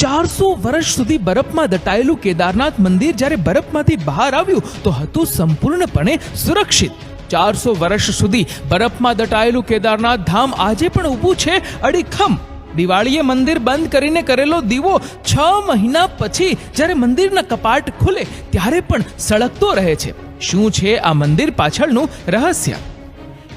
400 વર્ષ સુધી બરફમાં દટાયેલું કેદારનાથ મંદિર જ્યારે બરફમાંથી બહાર આવ્યું તો હતું સંપૂર્ણપણે સુરક્ષિત. 400 વર્ષ સુધી બરફમાં દટાયેલું કેદારનાથ ધામ આજે પણ ઊભું છે અડીખમ. દિવાળીએ મંદિર બંધ કરીને કરેલો દીવો 6 મહિના પછી જ્યારે મંદિરના કપાટ ખુલે ત્યારે પણ સળગતો રહે છે. શું છે આ મંદિર પાછળનું રહસ્ય?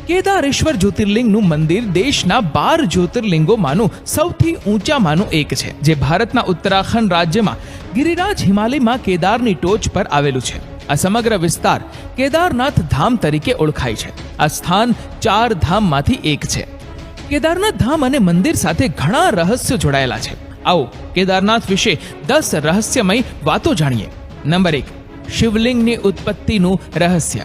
કેદારેશ્વર જ્યોતિર્લિંગનું મંદિર દેશના 12 જ્યોતિર્લિંગોમાંનું સૌથી ઊંચામાંનું એક છે, જે ભારતના ઉત્તરાખંડ રાજ્યમાં ગિરિરાજ હિમાલયમાં કેદારની ટોચ પર આવેલું છે. આ સમગ્ર વિસ્તાર કેદારનાથ ધામ તરીકે ઓળખાય છે. આ સ્થાન 4 ધામમાંથી એક છે. કેદારનાથ ધામ અને મંદિર સાથે ઘણા રહસ્યો જોડાયેલા છે. આવો કેદારનાથ વિશે 10 રહસ્યમય વાતો જાણીએ. નંબર 1, શિવલિંગની ઉત્પત્તિનું રહસ્ય.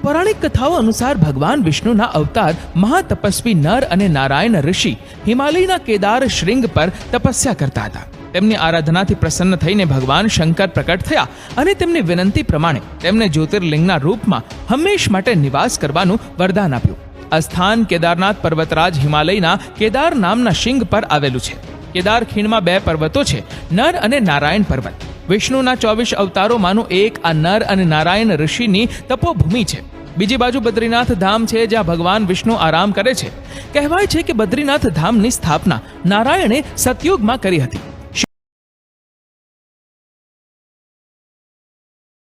પૌરાણિક કથાઓ અનુસાર ભગવાન વિષ્ણુના અવતાર મહાતપસ્વી નર અને નારાયણ ઋષિ હિમાલયના કેદાર શૃંગ પર તપસ્યા કરતા હતા. તેમની આરાધનાથી પ્રસન્ન થઈને ભગવાન શંકર પ્રકટ થયા અને તેમની વિનંતી પ્રમાણે તેમને જ્યોતિર્લિંગના રૂપમાં હંમેશ માટે નિવાસ કરવાનું વરદાન આપ્યું. આ સ્થાન કેદારનાથ પર્વતરાજ હિમાલયના કેદાર નામના શિંગ પર આવેલું છે. કેદાર ખીણમાં 2 પર્વતો છે, નર અને નારાયણ પર્વત. વિષ્ણુના 24 અવતારોમાંનું એક આ નર અને નારાયણ ઋષિની તપોભૂમિ છે. બીજી બાજુ બદ્રીનાથ ધામ છે, જ્યાં ભગવાન વિષ્ણુ આરામ કરે છે. કહેવાય છે કે બદ્રીનાથ ધામની સ્થાપના નારાયણે સતયુગમાં કરી હતી.